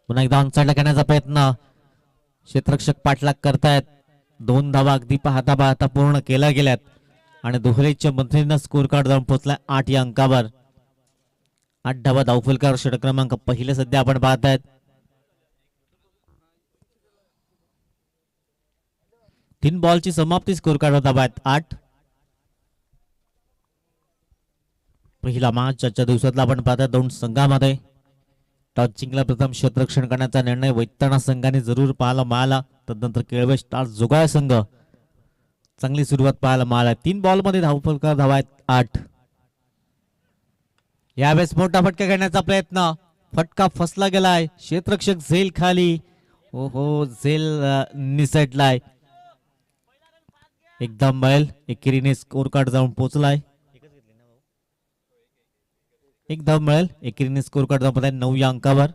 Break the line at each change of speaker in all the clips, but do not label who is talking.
पुन्हा एकदा ऑनसाइडला करण्याचा प्रयत्न, क्षेत्ररक्षक पाठलाग करतायत. 2 धावा अगदी पाहता पूर्ण केल्या गेल्यात आणि दुहेरीच्या मदतीनं स्कोर कार्ड जाऊन पोहोचलाय 8 या अंकावर. 8 धावा धावफलकावर षटक क्रमांक पहिले सध्या आपण पाहतायत. 3 बॉलची समाप्ती, स्कोर कार्ड धावा आहेत 8. पहिला मॅच आजच्या दिवसातला आपण पाहताय दोन संघामध्ये. टॉस जिंकला प्रथम क्षेत्ररक्षण करण्याचा निर्णय वैतरणा संघाने जरूर पाहायला मिळाला. तदनंतर केळवे स्टार्स जोगाळ संघ चांगली सुरुवात पाहायला मिळाली. 3 बॉलमध्ये धावफलकार धावा आहेत 8. यावेळेस मोठा फटका घेण्याचा प्रयत्न, फटका फसला गेलाय. क्षेत्ररक्षक झेल खाली, ओहो झेल निसटलाय. एकदम बैल एकेरीने स्कोर कार्ड जाऊन पोहोचलाय. एकदम मिळेल एकेरीने स्कोर कार्ड जाऊन 9 या अंकावर.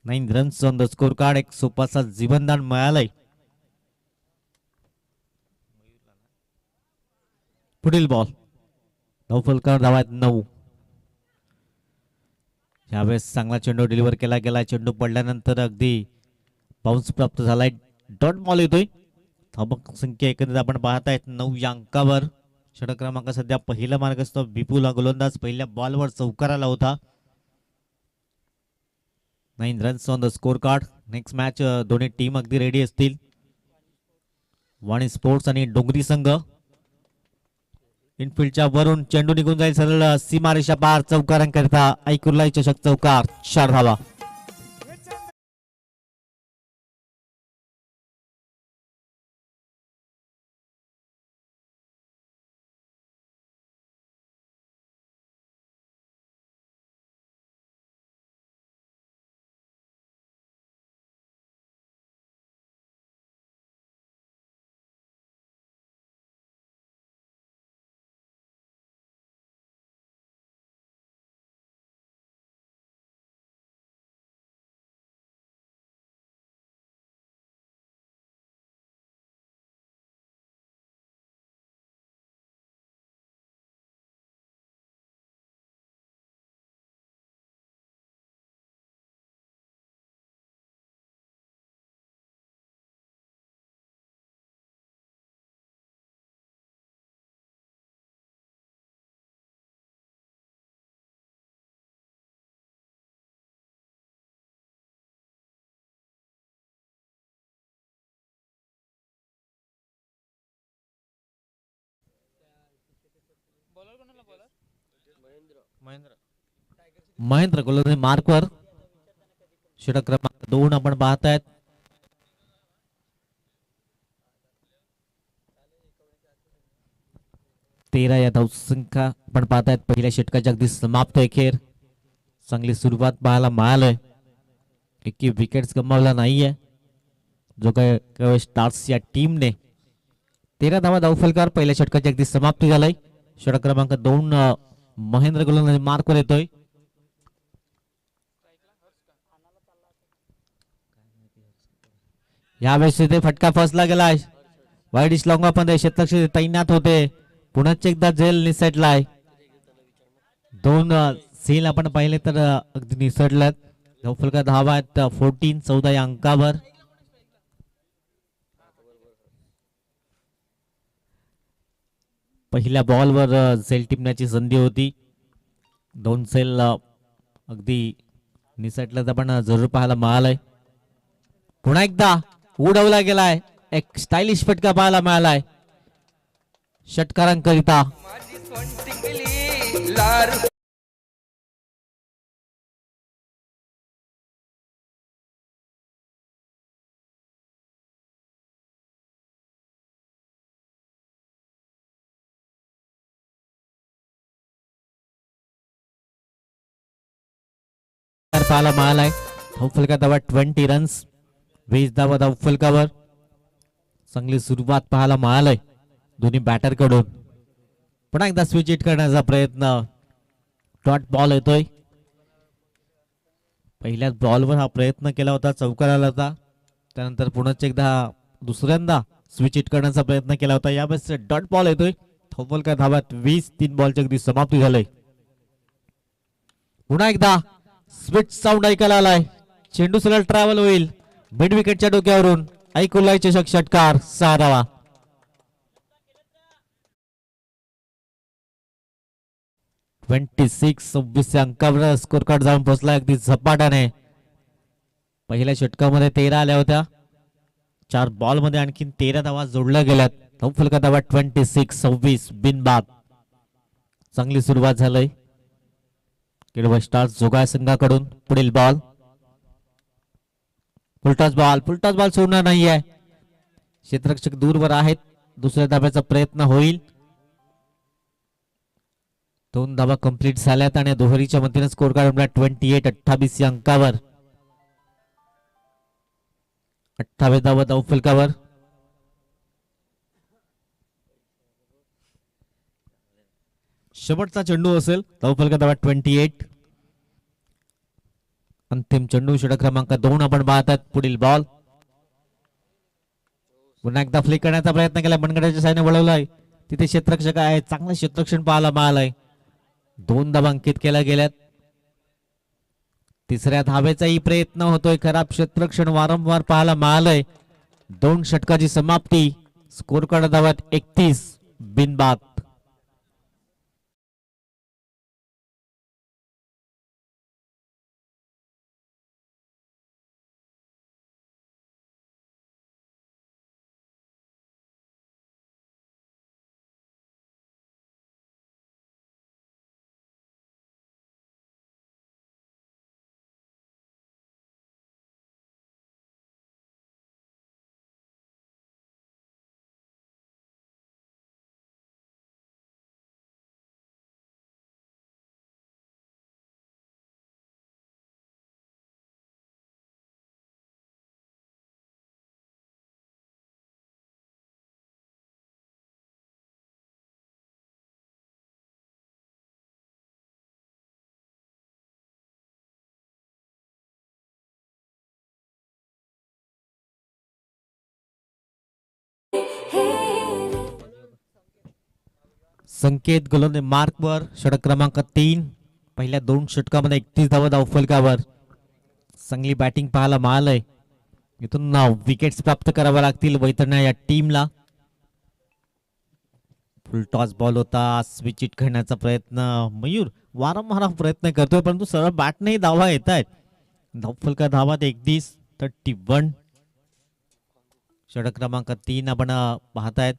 9 runs on the score card. एक सोपासा जीवनदान मिळालंय. पुढील बॉल धावफलकार धावा आहेत 9. यावेळेस चांगला चेंडू डिलिव्हर केला गेला. चेंडू पडल्यानंतर अगदी बाउन्स प्राप्त झालाय. डॉट बॉल येतोय. धावक संख्या एकत्रित आपण पाहतायत 9 या अंकावर. षटक क्रमांक सध्या पहिला मार्गस्थ विपुल हा गोलंदाज पहिल्या बॉलवर चौकाराला होता. 9 runs on the score card. Next match दोन्ही टीम अगदी रेडी असतील. वाणी स्पोर्ट्स आणि डोंगरी संघ. इनफिल्डच्या वरून चेंडू निघून जाईल सरळ सीमारेषा पार चौकारांकरिता. ऐकुर्लाई चषक चौकार 4 धावा. महेंद्र गोलंदाज मार्कवर. षटक क्रमांक 2 आपण पाहतायत. तेरा या धावसंख्या आपण पाहतायत. पहिल्या षटकाच्या अगदी समाप्त अखेर चांगली सुरुवात पाहायला मिळालंय. एकही विकेट्स गमावला नाहीये. जो काय स्टार्स या टीमने 13 धावा धावफलकार पहिल्या षटकाची अगदी समाप्ती झालाय. षटक क्रमांक 2 महेंद्र गोलंदाज मार्कवर येतोय. यावेळेस इथे फटका फसला गेलाय. वाईड लॉंगा पण क्षेत्ररक्षक तैनात होते. पुन्हा एकदा झेल निसटलाय. 2 झेल आपण पाहिले तर अगदी निसटल्यात. धावफलकार धावा आहेत 14. 14 या अंकावर. पहिल्या बॉलवर झेल टिपण्याची संधी होती. 2 झेल अगदी निसटल्याचं आपण जरूर पाहायला मिळालंय. पुन्हा एकदा उडवला गेलाय. एक स्टायलिश फटका पाहायला मिळालाय षटकारांकरिता. पाहायला मिळालाय. धावफलका धावा 20 रन्स. 20 धावा धावफलकावर. चांगली सुरुवात पाहायला मिळालंय दोन्ही बॅटर कडून. पुन्हा एकदा स्विच हिट करण्याचा प्रयत्न. डॉट बॉल येतोय. पहिल्याच बॉलवर हा प्रयत्न केला होता, चौकाराला होता. त्यानंतर पुन्हा एकदा दुसऱ्यांदा स्विच हिट करण्याचा प्रयत्न केला होता. यावेळेस डॉट बॉल येतोय. धावफलका धावात 20. 3 बॉलची अगदी समाप्ती झाली. पुन्हा एकदा स्विच साऊंड ऐकायला आलाय. चेंडू सरळ ट्रॅव्हल होईल मिड विकेटच्या डोक्यावरून. ऐकुल्लाही चषक षटकार 6 धावा. अंकावर स्कोर कार्ड जाऊन पोहोचला अगदी झपाट्याने. पहिल्या षटकामध्ये 13 आल्या होत्या. 4 बॉल मध्ये आणखीन 13 धावा जोडल्या गेल्यात. धावफलका धावा 26-26 बिनबाद. चांगली सुरुवात झाली किडवा स्टार्स जोगाय संघाकडून. पुढील बॉल फुलटॉस बॉल सोडणार नाहीये. क्षेत्ररक्षक दूरवर आहेत. दुसऱ्या धाब्याचा प्रयत्न होईल. 2 धावा कंप्लीट झाल्यात आणि दोहरीच्या मदतीने स्कोर कार्ड 28-28 या अंकावर. 28 धावा धावफलकावर. शेवटचा चेंडू असेल. धावफलका धावा 28. अंतिम चेंडू षटक क्रमांक 2 आपण पाहतात. पुढील बॉल पुन्हा एकदा फ्लिक करण्याचा प्रयत्न केला. मनगटाच्या साईने वळवलाय. तिथे क्षेत्ररक्षक आहे. चांगलं क्षेत्ररक्षण पाहायला मिळालंय. 2 धावा अंकित केल्या गेल्यात. तिसऱ्या धावेचाही प्रयत्न होतोय. खराब क्षेत्ररक्षण वारंवार पाहायला मिळालंय. 2 षटकाची समाप्ती. Score card धावात 31 बिनबाद. संकेत गोलंदाज मार्कवर. षटक क्रमांक 3. पहिल्या 2 षटकामध्ये 31 धावा धावफलकावर. चांगली बॅटिंग पाहायला मिळालंय. इथून विकेट्स प्राप्त कराव्या लागतील वैतरणा या टीमला. फुल टॉस बॉल होता. स्विच इट खेळण्याचा प्रयत्न मयूर वारंवार प्रयत्न करतोय परंतु सरळ बॅटनेही धावा येत आहेत. धावफलका धावा 31-31. षटक क्रमांक 3 आपण पाहतायत.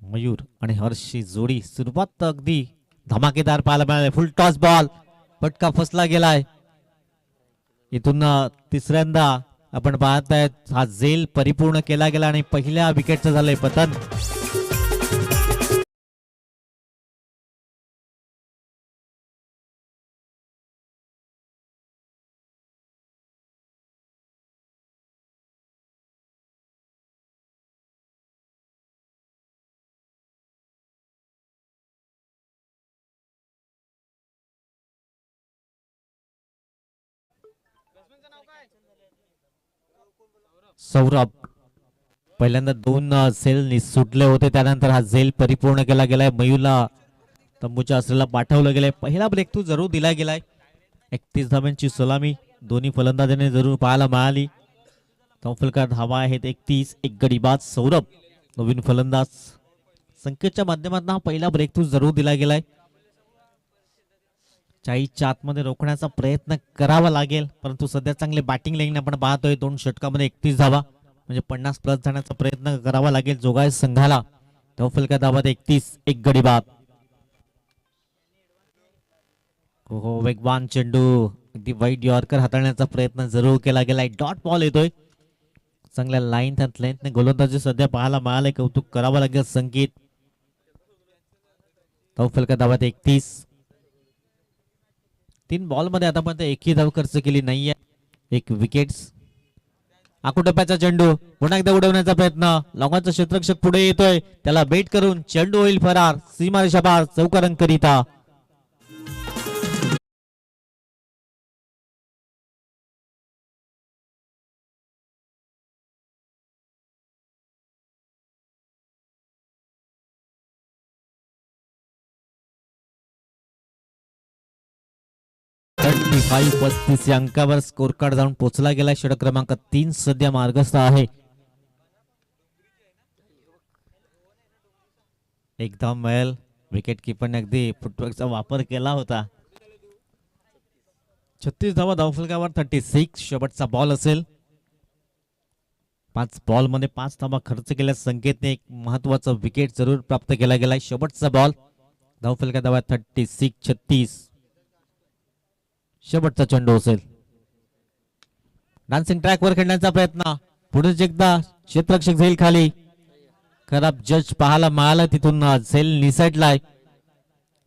मयूर आणि हर्षची जोडी सुरुवात अगदी धमाकेदार पाहायला मिळाले. फुल टॉस बॉल फटका फसला गेलाय. इथून तिसऱ्यांदा आपण पाहतायत हा झेल परिपूर्ण केला गेला आणि पहिल्या विकेटचं झालंय पतन. सौरभ पहिल्यांदा 2 झेल सुटले होते. त्यानंतर हा झेल परिपूर्ण केला गेलाय. मयूरला तंबूच्या आसऱ्याला पाठवलं गेलंय. पहिला ब्रेक थ्रू जरूर दिला गेलाय. 31 धाव्यांची सलामी दोन्ही फलंदाजांनी जरूर पाहायला मिळाली. धावफलका धावा आहेत 31. एक गडी बाद. सौरभ नवीन फलंदाज. संकेतच्या माध्यमातून हा पहिला ब्रेक थ्रू जरूर दिला गेलाय. 40च्या आतमध्ये रोखण्याचा प्रयत्न करावा लागेल परंतु सध्या चांगले बॅटिंग लाईन आपण पाहतोय. 2 षटकामध्ये 31 धावा म्हणजे 50 प्लस जाण्याचा प्रयत्न करावा लागेल जोगाय संघाला. धावफलका धावा 31. एक गडी बाद. हो वेगवान चेंडू अगदी वाईट यॉर्कर हाताळण्याचा प्रयत्न जरूर केला गेलाय. डॉट बॉल येतोय. चांगल्या लाईन लेंथने गोलंदाजी सध्या पाहायला मिळाले. कौतुक करावं लागेल संकेत. धावफलका धावा 31. 3 बॉल मध्ये आतापर्यंत एकही धाव खर्च केली नाहीये. 1 विकेट्स. आकुटप्प्याचा चेंडू पुन्हा एकदा उडवण्याचा प्रयत्न. लॉंगाचा क्षेत्ररक्षक पुढे येतोय. त्याला बेट करून चेंडू होईल फरार. सीमारेषा पार चौकारंकरिता. 35 या अंकावर स्कोर कार्ड जाऊन पोहोचला गेला. षटक क्रमांक 3 सध्या मार्गस्थ आहे. एकदा मैल विकेट किपरने अगदी फुटवर्कचा वापर केला होता. 36 धावा धावफलकावर. 36 शेवटचा बॉल असेल. 5 बॉल मध्ये 5 धावा खर्च केल्या संकेतने एक महत्वाचा विकेट जरूर प्राप्त केला गेला. शेवटचा बॉल धावफलका धावा 36. 36 शेवटचा चेंडू असेल. डान्सिंग ट्रॅक वर खेळण्याचा प्रयत्न. पुढे एकदा क्षेत्ररक्षक झेल खाली. खराब जज पाहायला मिळाला. तिथून झेल निसटलाय.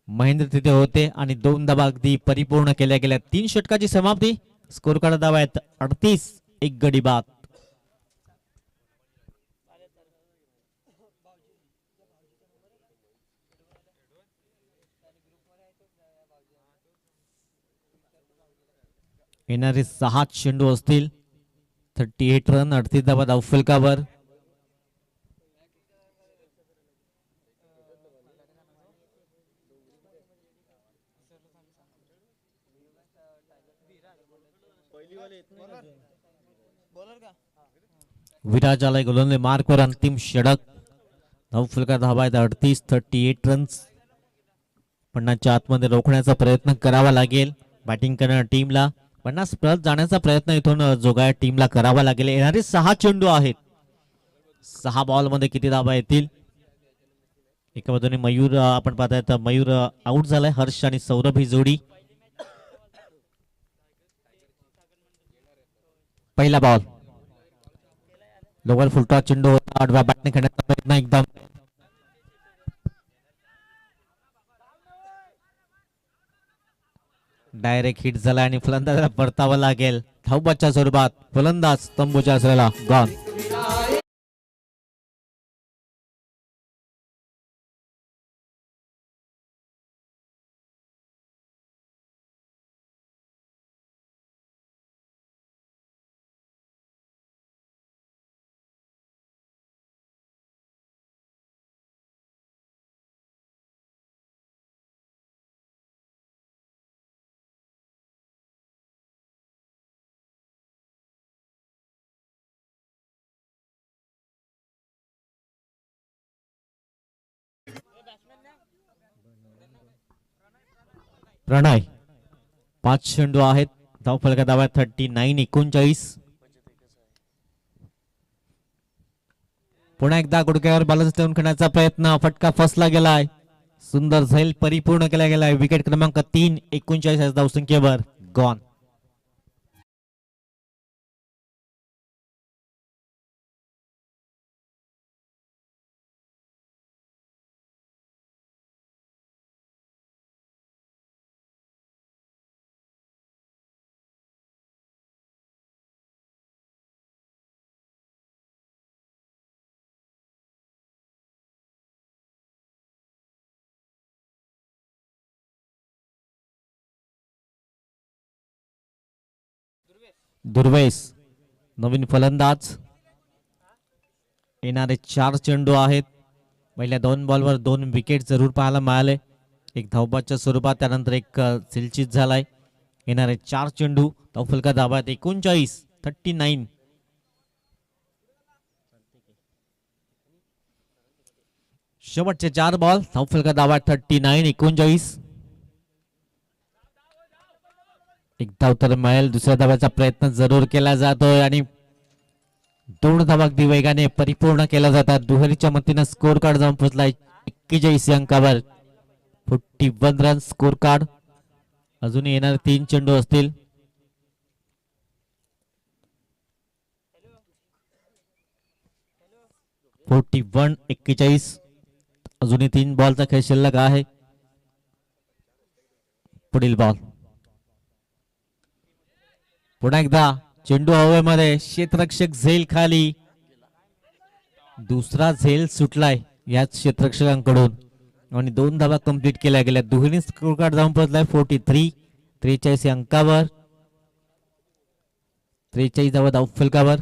महेंद्र तिथे होते आणि 2 धावा अगदी परिपूर्ण केल्या गेल्या. 3 षटकाची समाप्ती. स्कोर कार्ड धावा आहेत 38. एक गडी बाद. येणारे 6 चेंडू असतील. 38 रन. 38 धावा धावफलकावर. विराज आलाय गोलंदाज मार्कवर. अंतिम षटक. धावफलका धावा आहेत 38. 38 रन्स. 50च्या आतमध्ये रोखण्याचा प्रयत्न करावा लागेल बॅटिंग करणाऱ्या टीमला. 50 प्लस जाण्याचा प्रयत्न इथून जोगाया टीमला करावा लागेल. येणारे 6 चेंडू आहेत. 6 बॉल मध्ये किती धावा येतील? एका बाजूने मयूर आपण पाहताय तर मयूर आउट झालाय. हर्ष आणि सौरभ ही जोडी. पहिला बॉल लोवर फुलटॉस चेंडू होता. आडव्या बॅटने खेळण्याचा प्रयत्न. एकदम डायरेक्ट हिट झाला आणि फलंदाजाला परतावं लागेल. धावबाच्या स्वरूपात फलंदाज तंबूच्या असलेला गॉन. प्रणय 5 चेंडू आहेत. धावफलका धावा 39. 39. पुन्हा एकदा गुडघ्यावर बॅलन्स ठेवून खेळण्याचा प्रयत्न. फटका फसला गेलाय. सुंदर झेल परिपूर्ण केला गेलाय. विकेट क्रमांक 3. 39 धावसंख्येवर गॉन. दुर्वेस नवीन फलंदाज. येणारे 4 चेंडू आहेत. पहिल्या 2 बॉलवर 2 विकेट जरूर पाहायला मिळाले. एक धावबाच्या स्वरूपात. त्यानंतर एक सिलचित झालाय. येणारे 4 चेंडू. धावफलका धावा 39. 39. शेवटचे 4 बॉल. धावफलका धावा 39. 39. एक धाव तर मिळेल. दुसऱ्या धाव्याचा प्रयत्न जरूर केला जातोय आणि 2 धावा अगदी वेगाने परिपूर्ण केला जातात. दुहेरीच्या मतीनं स्कोर कार्ड जाऊन पोहोचलाय 41 अंकावर. 41 रन स्कोर कार्ड. अजून येणारे 3 चेंडू असतील. (41) 41. अजूनही 3 बॉलचा खेळ शिल्लक आहे. पुढील बॉल. पुन्हा एकदा चेंडू हवेमध्ये. क्षेत्ररक्षक झेल खाली. दुसरा झेल सुटलाय याच क्षेत्ररक्षकांकडून आणि 2 धावा कंप्लीट केल्या गेल्या. दुहेरी स्कोर कार्ड जाऊन पोहोचलाय 43. 43 अंकावर. 43 धावा धावफलकावर.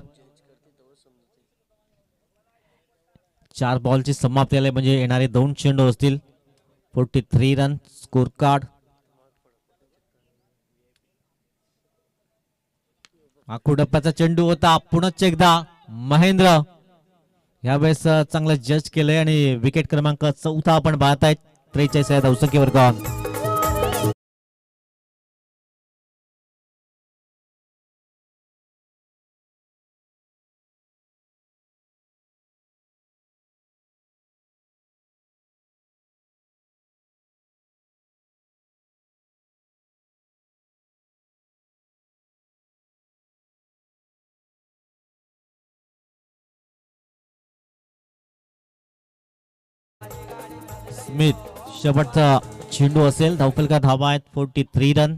4 बॉलची समाप्ती आली म्हणजे येणारे 2 चेंडू असतील. 43 रन स्कोर कार्ड. आकुडप्पाचा चेंडू होता. पुनश्च एकदा महेंद्र यावेळेस चांगलं जज केलंय आणि विकेट क्रमांक 4 आपण पाहत आहेत 43 या धावसंख्येवर गॉन. स्मिथ शेवटचा चेंडू असेल. धावफलका धावा आहेत 43 रन.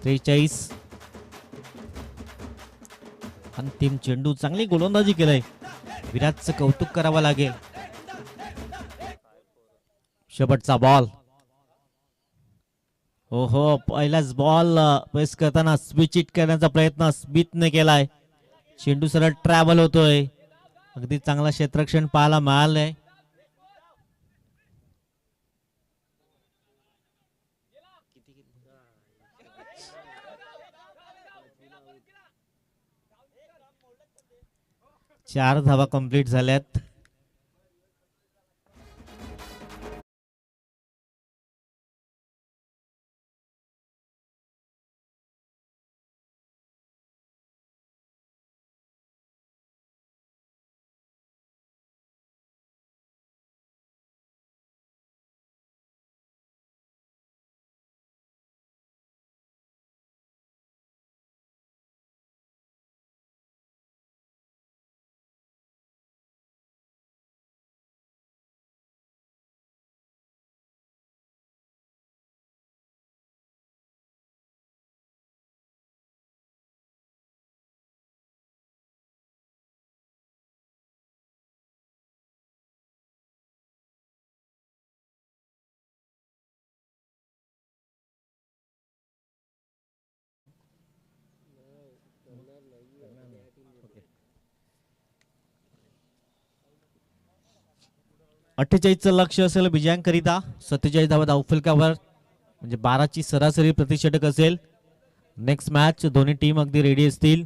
43 अंतिम चेंडू. चांगली गोलंदाजी केलंय. विराटचं कौतुक करावं लागेल. शेवटचा बॉल. हो पहिलाच बॉल पेस करताना स्विच हिट करण्याचा प्रयत्न स्मिथने केलाय. चेंडू सरळ ट्रॅव्हल होतोय. अगदी चांगला क्षेत्ररक्षण पाहायला मिळालंय. चार धावा कंप्लीट झाल्यात. चं लक्ष असेल विजयांकरिता. 47 धावा धावफलकावर म्हणजे 12ची सरासरी प्रतिषटक असेल. नेक्स्ट मॅच दोन्ही टीम अगदी रेडी असतील.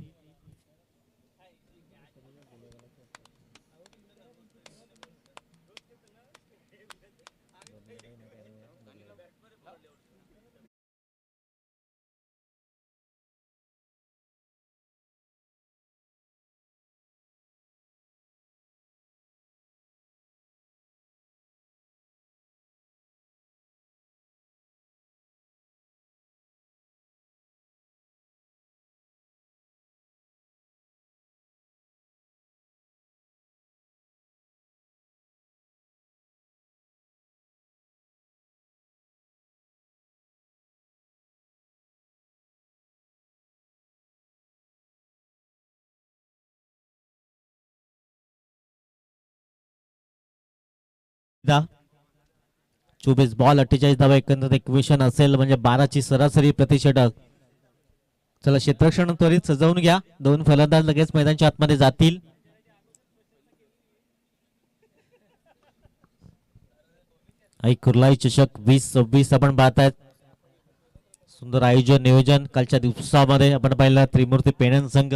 चोवीस बॉल 48 धावा एकंदर इक्वेशन असेल म्हणजे 12ची सरासरी प्रतिषटक. चला क्षेत्ररक्षण त्वरित सजवून घ्या. दोन फलंदाज लगेच मैदानाच्या आतमध्ये जातील. आई कुर्लाई चषक 2026 आपण पाहतायत. सुंदर आयोजन नियोजन कालच्या दिवसामध्ये आपण पाहिलं. त्रिमूर्ती पेणन संघ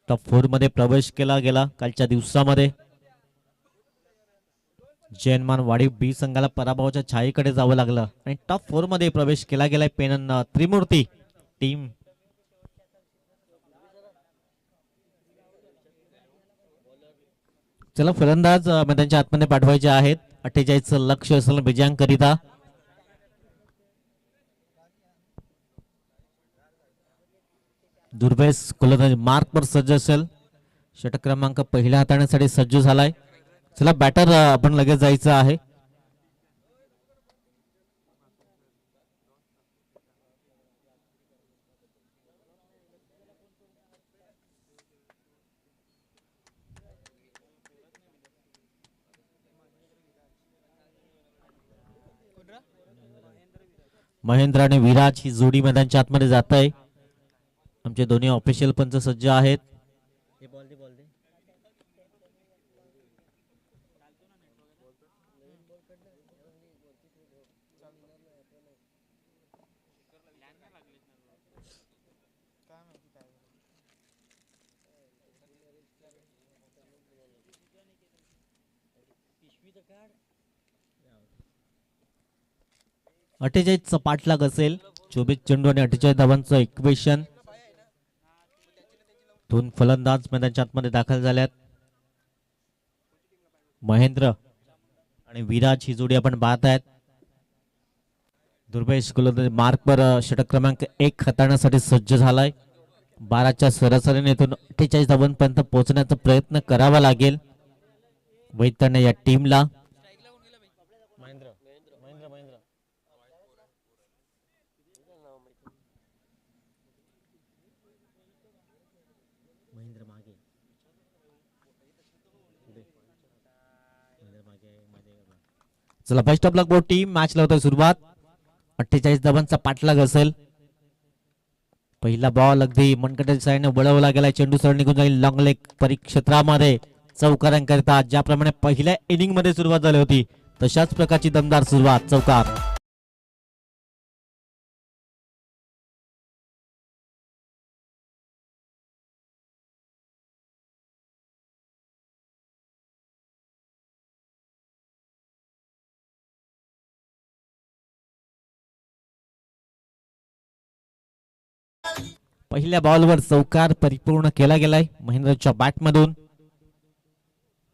टॉप 4 मध्ये प्रवेश केला गेला कालच्या दिवसामध्ये. जैनमान वाडी बी संघाला पराभवाच्या छायेकडे जावं लागलं आणि टॉप 4 मध्ये प्रवेश केला गेलाय पेनन त्रिमूर्ती टीम. चला फलंदाज मैदानाच्या आतमध्ये पाठवायचे आहेत. 48 लक्ष असेल विजयांकरिता. दुर्वेश गोलंदाज मार्क वर सज्ज असेल. षटक क्रमांक पहिल्या हाताळण्यासाठी सज्ज झालाय. चला बॅटर आपण लगेच जायचं आहे. महेंद्र आणि विराज ही जोडी मैदानाच्या आतमध्ये जात आहे. आमचे दोन्ही ऑफिशियल पंच सज्ज आहेत. 48चा पाठलाग असेल. 24 चेंडू आणि 48 धावांचं इक्वेशन. दोन फलंदाज मैदानाच्या आतमध्ये दाखल झाल्यात. महेंद्र आणि विराज ही जोडी आपण पाहत आहेत. दुर्वेश गोलंदाज मार्कवर षटक क्रमांक 1 हाताळण्यासाठी सज्ज झालाय. 12च्या सरासरीने 48 धावांपर्यंत पोहोचण्याचा प्रयत्न करावा लागेल वैतरण्य या टीमला. चला best of luck both team. Match लावतोय सुरुवात. 48 धावांचा पाठलाग असेल. पहिला बॉल अगदी मनगटाच्या साईडने वळवला गेलाय. चेंडू सरळ निघून जाईल लॉंग लेग परिक्षेत्रामध्ये चौकारांकरिता. ज्याप्रमाणे पहिल्या इनिंग मध्ये सुरुवात झाली होती तशाच प्रकारची दमदार सुरुवात. चौकार. पहिल्या बॉलवर चौकार परिपूर्ण केला गेलाय महेंद्रच्या बॅट मधून.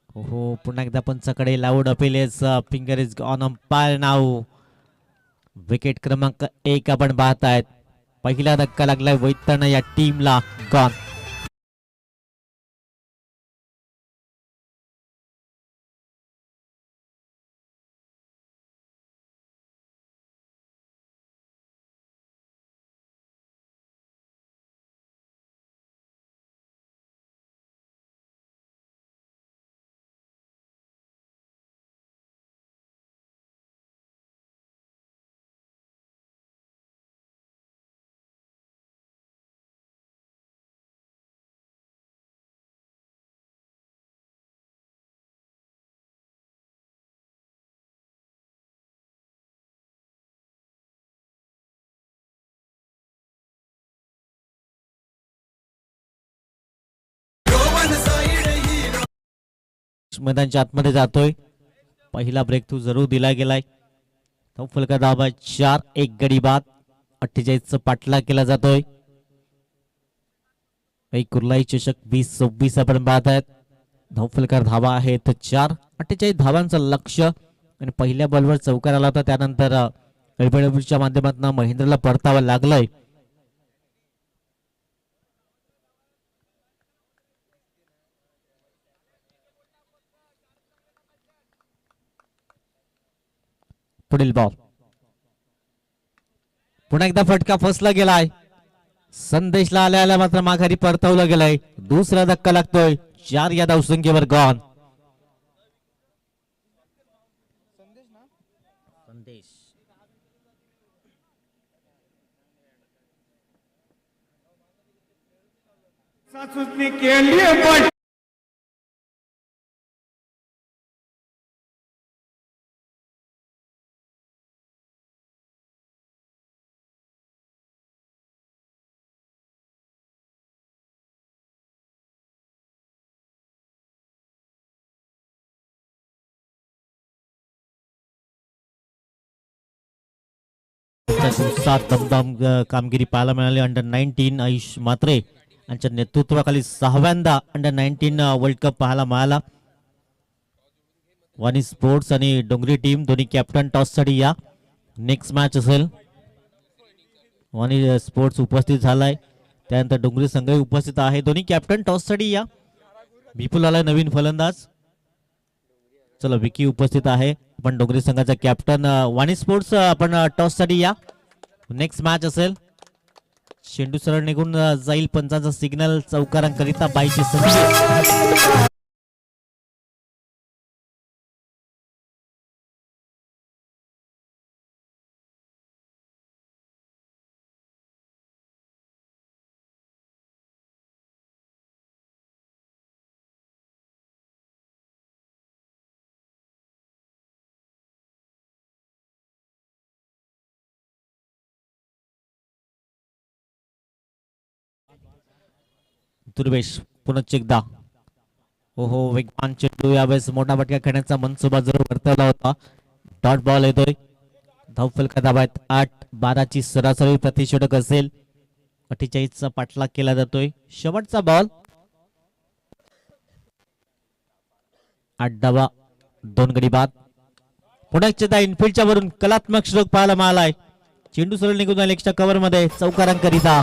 हो पुन्हा एकदा पंचाकडे loud appeal is finger is on umpire now. Wicket क्रमांक 1 आपण पाहतायत. पहिला धक्का लागलाय वैतरणा या टीमला. गॉन. मैदानाच्या आतमध्ये जातोय. पहिला ब्रेक थ्रू जरूर दिला गेलाय. फलका धावा 4-1 गडी बाद. 48 पाठलाग केला जातोय. कुर्लाई चषक 2026 आपण पाहत आहेत. धावफलकार धावा आहेत 4. 48 धावांचं लक्ष आणि पहिल्या बॉलवर चौकार आला होता. त्यानंतर च्या माध्यमातून महेंद्रला परतावं लागलंय. पुढील बॉल. पुन्हा एकदा फटका फसला गेलाय. संदेशला आल्याला मात्र माघारी परतवलं गेलंय. दुसरा धक्का लागतोय. 4 या धावसंख्येवर गॉन. संदेश दमदम कामगिरी पाहायला मिळाली. अंडर 19 आयुष म्हात्रे यांच्या नेतृत्वाखाली 6व्यांदा अंडर 19 वर्ल्ड कप पाहायला मिळाला. वाणी स्पोर्ट्स आणि डोंगरी टीम दोन्ही कॅप्टन टॉस साठी या. नेक्स्ट मॅच असेल. वाणी स्पोर्ट्स उपस्थित झालाय. त्यानंतर डोंगरी संघही उपस्थित आहे. दोन्ही कॅप्टन टॉस साठी या. विपुल आलाय नवीन फलंदाज. चला विकी उपस्थित आहे. आपण डोंगरी संघाचा कॅप्टन. वाणी स्पोर्ट्स आपण टॉस साठी या. नेक्स्ट मॅच असेल. चेंडू सरळ निघून जाईल. पंचांचा सिग्नल. चौकारांकरिता बाईची संधी. दुर्वेश पुनश्च एकदा हो वेगवान चेंडू यावेळेस मोठा फटका खेळण्याचा मनसुबा जरूर वर्तवला होता. डॉट बॉल येतोय. धावफलका दाबात 8-12 सरासरी प्रतिषेधक असेल. 48चा पाठलाग केला जातोय. शेवटचा बॉल 8 धावा 2 गडी बाद. पुन्हा एकदा इनफिल्डच्या वरून कलात्मक स्ट्रोक पाहायला मिळालाय. चेंडू सरळ निघून जाईल एक्स्ट्रा कव्हर मध्ये चौकारांकरिता.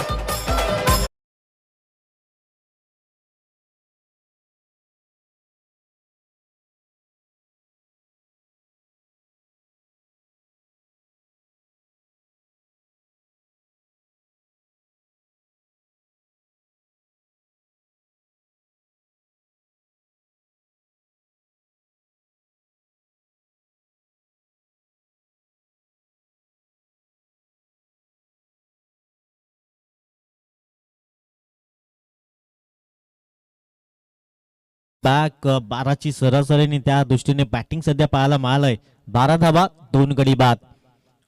बॅक 12 सरासरीने त्या दृष्टीने बॅटिंग सध्या पाहायला मिळालंय. 12 धावा 2 गडी बाद.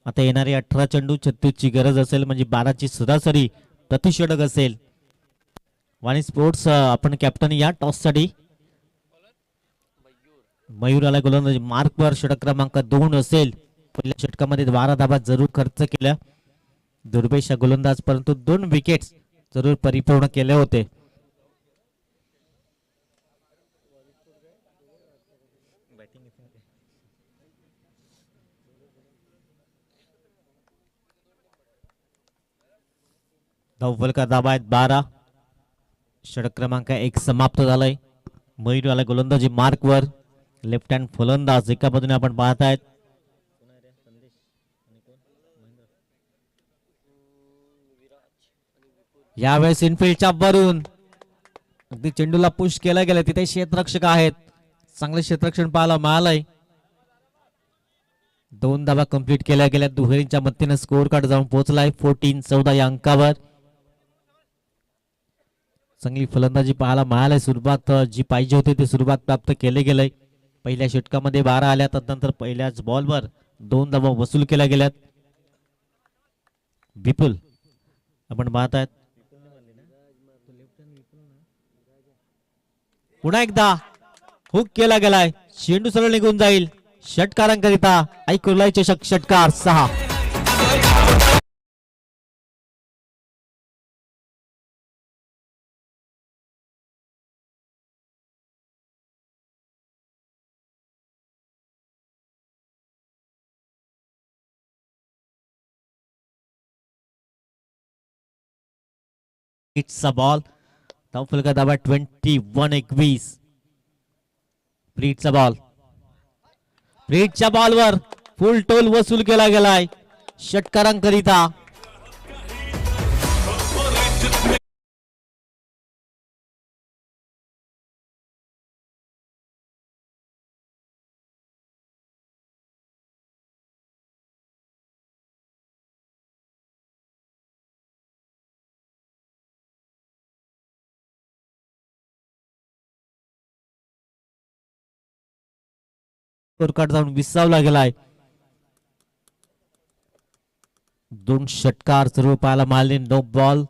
आता येणारे 18 चेंडू 36ची गरज असेल म्हणजे 12 सरासरी प्रतिषेधक असेल. वाणी स्पोर्ट्स आपण कॅप्टन या टॉस साठी. मयूर आला गोलंदाजी मार्कवर. षटक क्रमांक 2 असेल. पहिल्या षटकामध्ये 12 धावा जरूर खर्च केल्या दुर्बेश गोलंदाज, परंतु 2 विकेट्स जरूर परिपूर्ण केले होते. धावफलका दाबा आहेत 12. षटक क्रमांक 1 समाप्त झालाय. मयूर आला गोलंदाजी मार्कवर. लेफ्ट हँड फलंदाज एका बाजूने आपण पाहतायत. यावेळेस इनफिल्डच्या वरून अगदी चेंडूला पुश केलं गेलं. तिथे क्षेत्ररक्षक आहेत. चांगले क्षेत्ररक्षण पाहायला मिळालंय. 2 धावा कंप्लीट केल्या गेल्या. दुहेरीच्या मदतीने स्कोर कार्ड जाऊन पोहोचलाय 14-14 या अंकावर. चांगली फलंदाजी पाहायला मिळाली. सुरुवात जी पाहिजे होती ती सुरुवात प्राप्त केले गेले. पहिल्या षटकामध्ये 12 आल्या. त्यानंतर पहिल्याच बॉलवर 2 धावा वसूल केल्या गेल्यात. विपुल आपण पाहतायत. पुन्हा एकदा हुक केला गेलाय. चेंडू सरळ निघून जाईल. षटकारांकरिता ऐकुर्लाई चषक षटकार 6. चा बॉल. धावफलका दाबा 21-21. फ्रीटचा बॉल. फ्रीटच्या बॉलवर फुल टोल वसूल केला गेलाय षटकारांकरिता. स्कोर जाऊन विसावला गेलाय. 2 षटकार सर्व पाहायला मिळाले. No ball.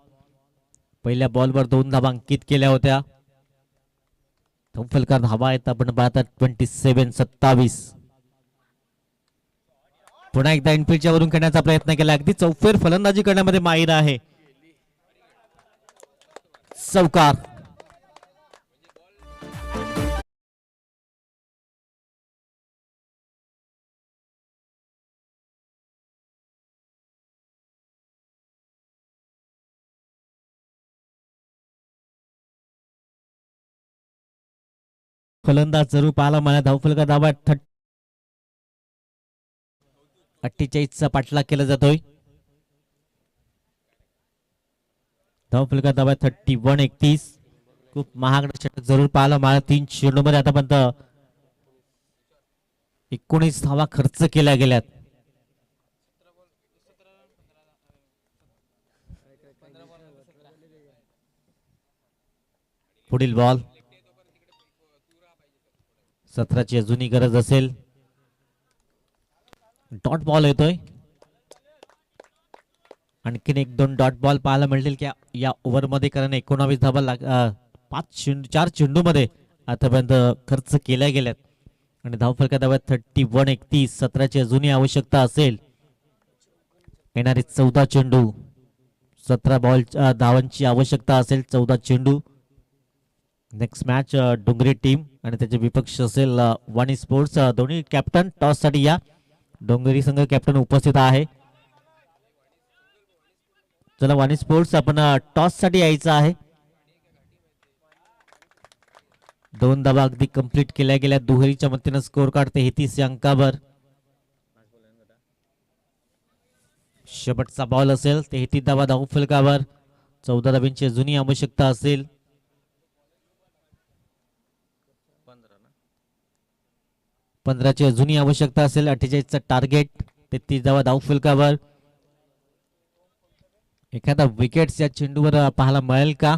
पहिल्या बॉलवर 2 धावा अंकित केल्या होत्या. धावफलका धावा आहेत आपण पाहतात 27-27. पुन्हा एकदा इनफिल्डच्या वरून खेळण्याचा प्रयत्न केला. अगदी चौफेर फलंदाजी करण्यामध्ये माहिर आहे. चौकार. फलंदाज जरूर पाहायला मला. धावफलका दाबा 48चा पाठलाग केला जातोय. धावफलका दाबा 31-31. खूप महागडा षटक जरूर पाहायला मला. 3 चेंडूमध्ये आतापर्यंत 19 धावा खर्च केल्या गेल्यात. पुढील बॉल 17ची अजूनही गरज असेल. डॉट बॉल येतोय. आणखीन 1-2 डॉट बॉल पाहायला मिळतील की या ओव्हर मध्ये, कारण 19 धावा 4 चेंडू मध्ये आतापर्यंत खर्च केल्या गेल्यात आणि धावफलका दाव्यात 31-31 17ची अजूनही आवश्यकता असेल. येणारे 14 चेंडू 17 बॉल धावांची आवश्यकता असेल. 14 चेंडू. नेक्स्ट मॅच डोंगरी टीम आणि त्याचे विपक्ष असेल वाणी स्पोर्ट्स. दोन्ही कॅप्टन टॉस साठी या. डोंगरी संघ कॅप्टन उपस्थित आहे. चला वाणी स्पोर्ट्स आपण टॉस साठी यायचं आहे. 2 धावा अगदी कंप्लीट केल्या गेल्या. दुहेरीच्या मतीनं स्कोर कार्ड 33 अंकावर. शेवटचा बॉल असेल. 33 धावा धाव फलकावर. 14 धाब्यांची अजूनही आवश्यकता असेल. 15ची अजूनही आवश्यकता असेल. 48चा टार्गेट. 33 धावा धाव फलकावर. एखादा विकेट या चेंडूवर पाहायला मिळेल का?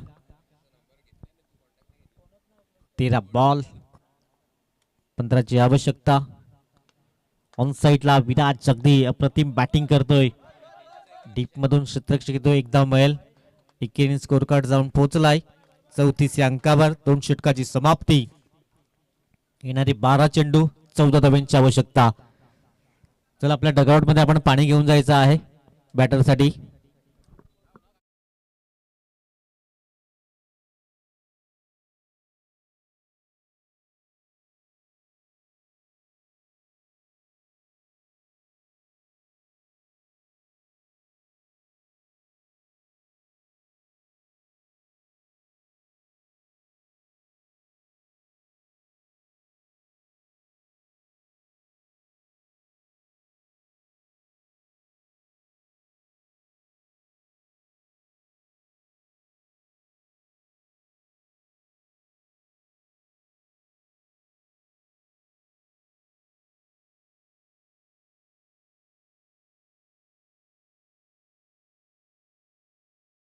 13 बॉल 15ची आवश्यकता. ऑन साईडला विराज अगदी अप्रतिम बॅटिंग करतोय. डीप मधून क्षेत्ररक्षक येतोय. एकदा मिळेल. एकेरी स्कोर कार्ड जाऊन पोहोचलाय 34 अंकावर. 2 षटकाची समाप्ती. येणारे 12 चेंडू 14 धाब्यांची आवश्यकता. चला आपल्या डगआउट मध्ये आपण पाणी घेऊन जायचं आहे बॅटरसाठी.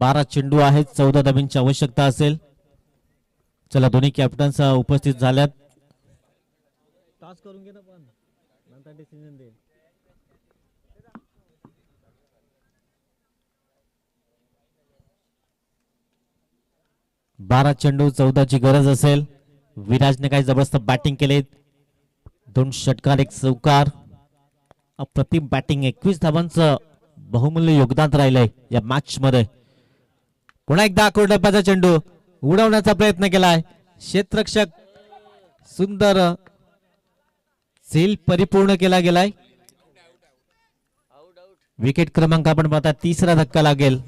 बारा चेंडू आहेत. 14 धाब्यांची आवश्यकता असेल. चला दोन्ही कॅप्टन्स उपस्थित झाल्यात. टॉस करून घे ना पण नंतर डिसिजन दे. बारा चेंडू 14ची गरज असेल. विराजने काही जबरदस्त बॅटिंग केले. 2 षटकार 1 चौकार. अप्रतिम बॅटिंग. 21 धावांचं बहुमूल्य योगदान राहिलंय या मॅच मध्ये. पुन्हा एकदा आखूड डब्याचा चेंडू उडवण्याचा प्रयत्न केलाय. क्षेत्ररक्षक सुंदर झेल परिपूर्ण केला गेलाय. विकेट क्रमांक आपण पाहता 3रा धक्का लागेल.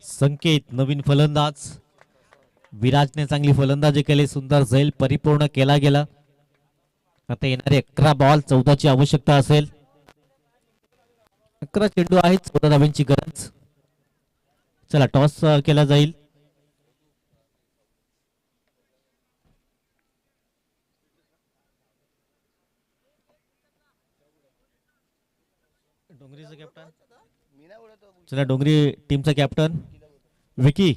संकेत नवीन फलंदाज. विराजने चांगली फलंदाजी केली. सुंदर झेल परिपूर्ण केला गेला. आता येणारे 11 बॉल 14ची आवश्यकता असेल. 11 चेंडू आहेत. 14 धाब्यांची गरज. चला टॉस केला जाईल. डोंगरीचा कॅप्टन. चला डोंगरी टीमचा कॅप्टन विकी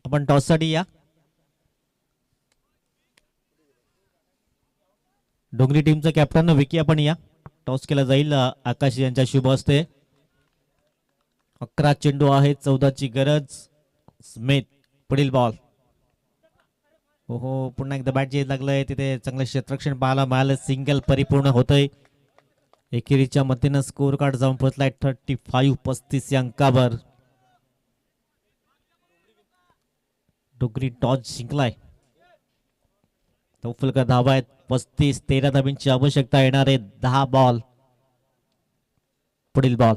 आपण टॉस साठी या. डोंगरी टीमचा कॅप्टन विकी आपण या. टॉस केला जाईल. आकाश यांच्या शुभ हस्ते. 11 चेंडू आहेत. 14ची गरज. स्मिथ पुढील बॉल. हो पुन्हा एकदा बॅट जे लागलंय तिथे चांगलं क्षेत्ररक्षण पाहायला मिळालं. सिंगल परिपूर्ण होतंय. एकेरीच्या मतीनं स्कोर कार्ड जाऊन पोहोचलाय 35 अंकावर. डोंगरी टॉस जिंकलाय. फलका धावा आहेत 35. 13 धाब्यांची आवश्यकता. येणारे 10 बॉल. पुढील बॉल.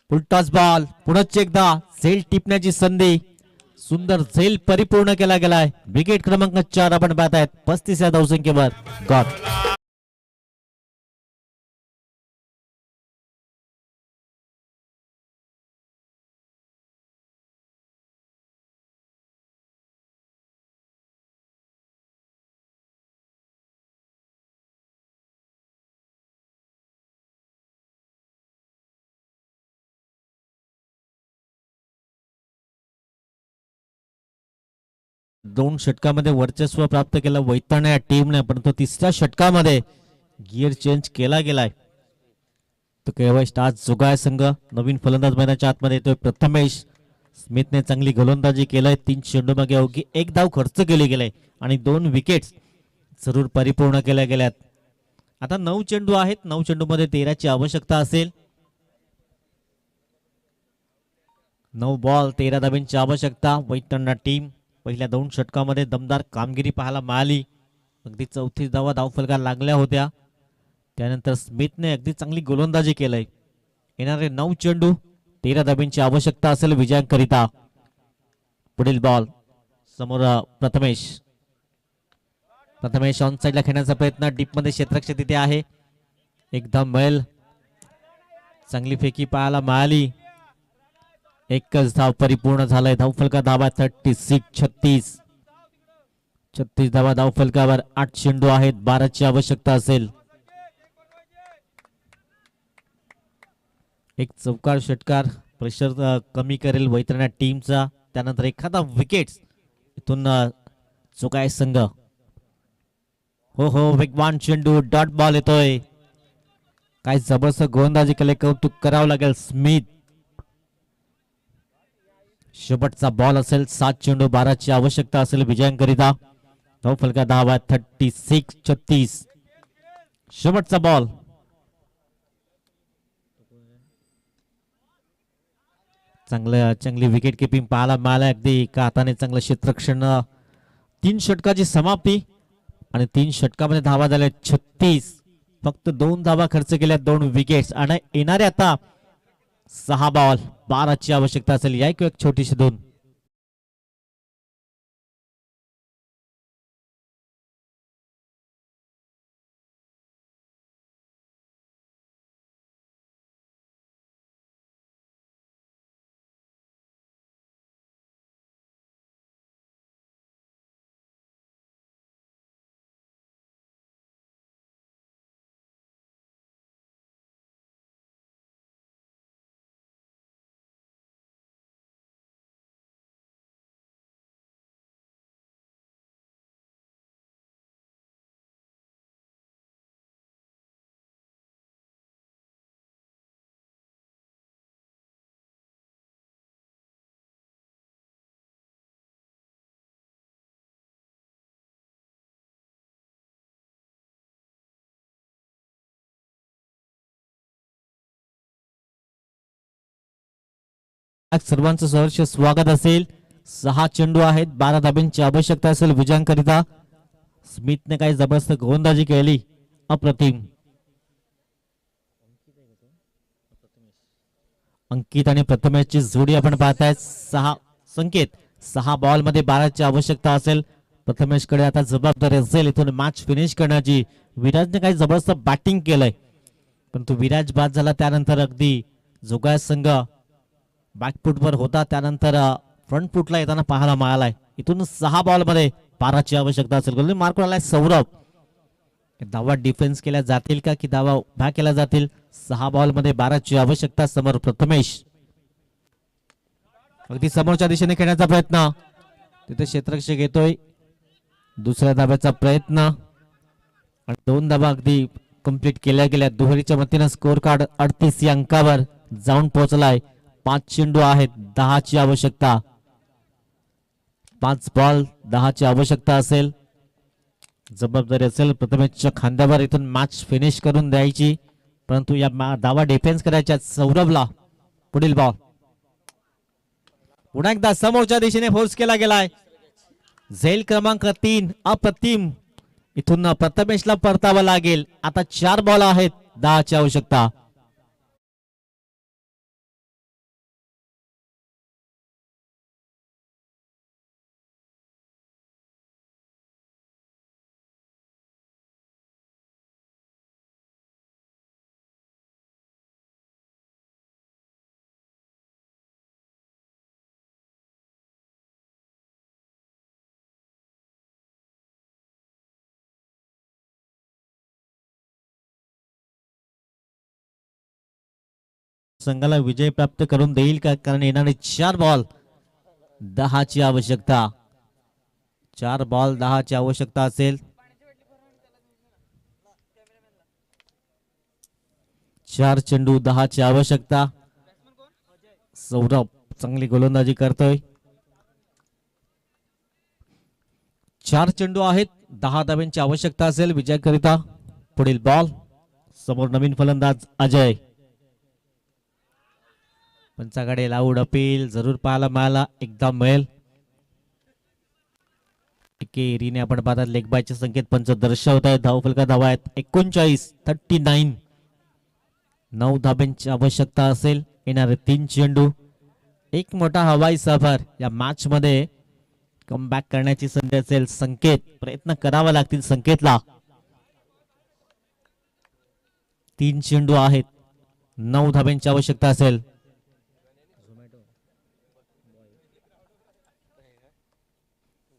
उलटाच बॉल. पुनश्च एकदा झेल टिपण्याची संधी. सुंदर झेल परिपूर्ण केला गेलाय. विकेट क्रमांक 4 आपण पाहत आहेत 35 या धावसंख्येवर. गॉड. 2 षटकामध्ये वर्चस्व प्राप्त केलं वैतरणा या टीमने, परंतु तिसऱ्या षटकामध्ये गिअर चेंज केला गेलाय. तो केवळ आज जुगाय संघ नवीन फलंदाज मैदानाच्या आतमध्ये येतोय. प्रथमेश स्मिथने चांगली गोलंदाजी केलंय. 3 चेंडू मागे अवघी 1 धाव खर्च केली गेले आणि 2 विकेट्स जरूर परिपूर्ण केल्या गेल्यात. आता 9 चेंडू आहेत. 9 चेंडूमध्ये 13ची आवश्यकता असेल. 9 बॉल 13 धाब्यांची आवश्यकता. वैतरणा टीम पहिल्या 2 षटकामध्ये दमदार कामगिरी पाहायला मिळाली. अगदी 34 धावा धावफलकाला लागल्या होत्या. त्यानंतर स्मिथने अगदी चांगली गोलंदाजी केलंय. येणारे 9 चेंडू 13 धाब्यांची आवश्यकता असेल विजयांकरिता. पुढील बॉल समोर प्रथमेश ऑन साइडला खेळण्याचा प्रयत्न. डीप मध्ये क्षेत्ररक्षक तिथे आहे. एकदम मिळेल. चांगली फेकी पाहायला मिळाली. एकच धाव परिपूर्ण झालाय. धावफलका धावा 36. 36 धावा धावफलकावर. 8 चेंडू आहेत. 12ची आवश्यकता असेल. एक चौकार षटकार प्रेशर कमी करेल वैतरणा टीमचा. त्यानंतर एखादा विकेट इथून चुकाय संघ. हो वेगवान चेंडू डॉट बॉल येतोय. काय जबरदस्त गोलंदाजी केले. कौतुक करावं लागेल स्मिथ. शेवटचा बॉल असेल. 7 चेंडू 12ची आवश्यकता असेल विजयांकरिता. धावफलका धावा 36. शेवटचा बॉल. चांगली विकेट किपिंग पाहायला मिळालं. अगदी एका हाताने चांगलं क्षेत्ररक्षण. 3 षटकाची समाप्ती आणि 3 षटकामध्ये धावा झाल्या 36. फक्त 2 धावा खर्च केल्या. 2 विकेट्स आणि येणारे आता 6 बॉल 12ची आवश्यकता असेल. या एक छोटीशी दोन. सर्वांचं सहर्ष स्वागत असेल. 6 चेंडू आहेत. 12 धाब्यांची आवश्यकता असेल विजयांकरिता. स्मिथने काही जबरदस्त गोलंदाजी केली. अप्रतिम. अंकित आणि प्रथमेशची जोडी आपण पाहताय. 6 बॉल मध्ये 12ची आवश्यकता असेल. प्रथमेशकडे आता जबाबदारी असेल इथून मॅच फिनिश करण्याची. विराजने काही जबरदस्त बॅटिंग केलंय, परंतु विराज बाद झाला त्यानंतर अगदी जोगाय संघ बॅकफुटवर होता. त्यानंतर फ्रंट फुटला येताना पाहायला मिळालाय. इथून 6 बॉल मध्ये 12ची आवश्यकता असेल. गोलंदाज मार्क आलाय सौरभ. धावा डिफेन्स केल्या जातील का की धावा उभ्या केल्या जातील. 6 बॉल मध्ये 12ची आवश्यकता. समोर प्रथमेश अगदी समोरच्या दिशेने खेळण्याचा प्रयत्न. तिथे क्षेत्ररक्षक येतोय. दुसऱ्या धाब्याचा प्रयत्न आणि 2 धाबा अगदी कंप्लीट केल्या गेल्या. दुहेरीच्या मतीनं स्कोर कार्ड 38 या अंकावर जाऊन पोहोचलाय. 5 चेंडू आहेत. 10ची आवश्यकता. 5 बॉल 10ची आवश्यकता असेल. जबाबदारी असेल प्रथमेशच्या खांद्यावर इथून मॅच फिनिश करून द्यायची, परंतु या धावा डिफेन्स करायच्या सौरभला. पुढील बॉल पुन्हा एकदा समोरच्या दिशेने फोर्स केला गेलाय. झेल क्रमांक 3 अप्रतिम. इथून प्रथमेशला परतावं लागेल. आता 4 बॉल आहेत. 10ची आवश्यकता. संघाला विजय प्राप्त करून देईल का, कारण येणारे 4 बॉल 10ची आवश्यकता. 4 बॉल 10 ची आवश्यकता असेल. 4 चेंडू 10 ची आवश्यकता. सौरभ चांगली गोलंदाजी करतोय. 4 चेंडू आहेत, 10 धाब्यांची आवश्यकता असेल विजयाकरिता. पुढील बॉल समोर नवीन फलंदाज अजय. पंचाकडे लाऊड अपील जरूर पाहायला मिळाला, एकदा मिळेल. एकेरीने आपण पाहतात लेगबायचे संकेत पंच दर्शवत आहेत. धावफलका धावा आहेत 39. 9 धाब्यांची आवश्यकता असेल. येणारे 3 चेंडू. एक मोठा हवाई सफर या मॅच मध्ये कमबॅक करण्याची संधी असेल. संकेत प्रयत्न करावा लागतील संकेतला. 3 चेंडू आहेत, 9 धाब्यांची आवश्यकता असेल.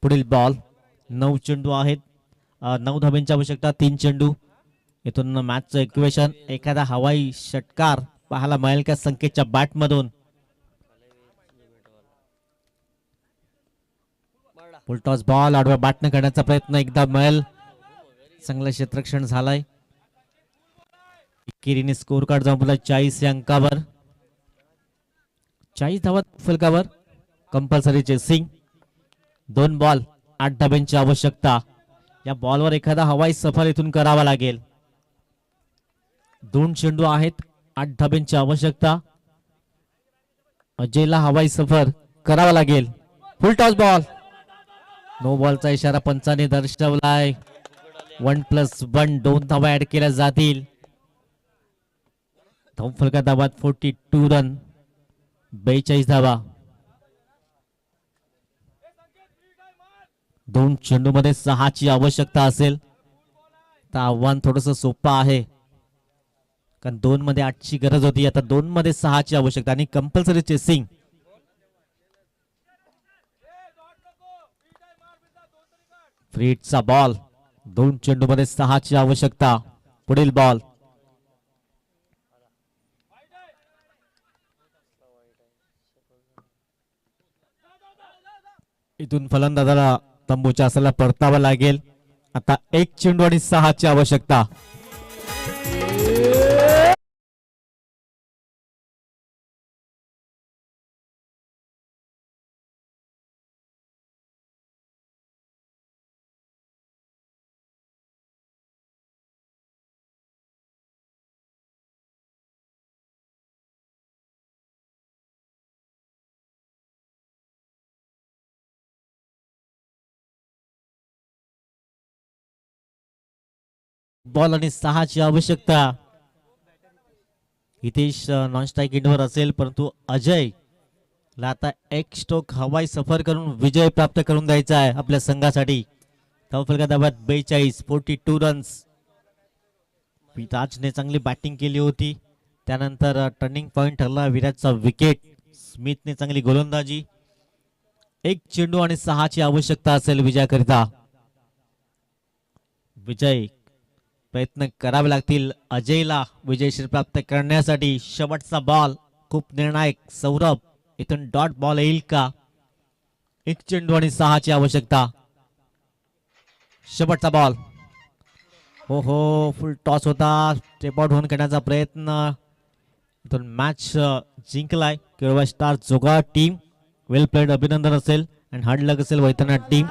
पुढील बॉल 9 चेंडू आहेत, 9 धाब्यांची आवश्यकता. 3 चेंडू. इथून मॅचचं इक्वेशन. एखादा हवाई षटकार पाहायला मिळेल का संकेतच्या बॅट मधून. फुलटॉस बॉल आडव्या बॅटने करण्याचा प्रयत्न एकदा मिळेल. चांगलं क्षेत्ररक्षण झालंय. एकेरीने स्कोर कार्ड जमला 40 या अंकावर. 40 धावा फलकावर. Compulsory chasing. 2 बॉल 8 धाब्यांची आवश्यकता. या बॉलवर एखादा हवाई सफर इथून करावा लागेल. 2 चेंडू आहेत, 8 धाब्यांची आवश्यकता. अजयला हवाई सफर करावा लागेल. फुल टॉस बॉल. नो बॉलचा इशारा पंचाने दर्शवलाय. 1+1 2 धावा ऍड केल्या जातील. धावफलका धावात 42 रन, 42 धावा. 2 चेंडू मध्ये 6 ची आवश्यकता असेल. तर आव्हान थोडस सोपं आहे, कारण 2 मध्ये 8 ची गरज होती. आता 2 मध्ये 6 ची आवश्यकता आणि कंपल्सरी चेसिंग. फ्रीटचा बॉल. 2 चेंडू मध्ये 6 ची आवश्यकता. पुढील बॉल. इथून फलंदाजाला तंबूच्या असाला परतावा लागेल. आता 1 चेंडू आणि 6 ची आवश्यकता. बॉल आणि 6 ची आवश्यकता. हितेश नॉन स्ट्राईक एंडवर असेल, परंतु अजय ला आता 1 स्ट्रोक हवाई सफर करून विजय प्राप्त करून द्यायचा आहे आपल्या संघासाठी. धावफलका धावात 42. 42 रन्स. पिताजने चांगली बॅटिंग केली होती. त्यानंतर टर्निंग पॉइंट ठरला विराटचा विकेट. स्मिथने चांगली गोलंदाजी. 1 चेंडू आणि 6 ची आवश्यकता असेल विजयाकरिता. विजय प्रयत्न करावे लागतील अजयला विजयश्री प्राप्त करण्यासाठी. शेवटचा बॉल खूप निर्णायक. सौरभ इथून डॉट बॉल येईल का. 1 चेंडू आणि 6 ची आवश्यकता. शेवटचा बॉल. हो हो, फुल टॉस होता. स्टेप आउट होऊन करण्याचा प्रयत्न. इथून मॅच जिंकलाय केळवा स्टार जोगा टीम. वेल प्लेड, अभिनंदन असेल. आणि हार्ड लक असेल वैतनाथ टीम.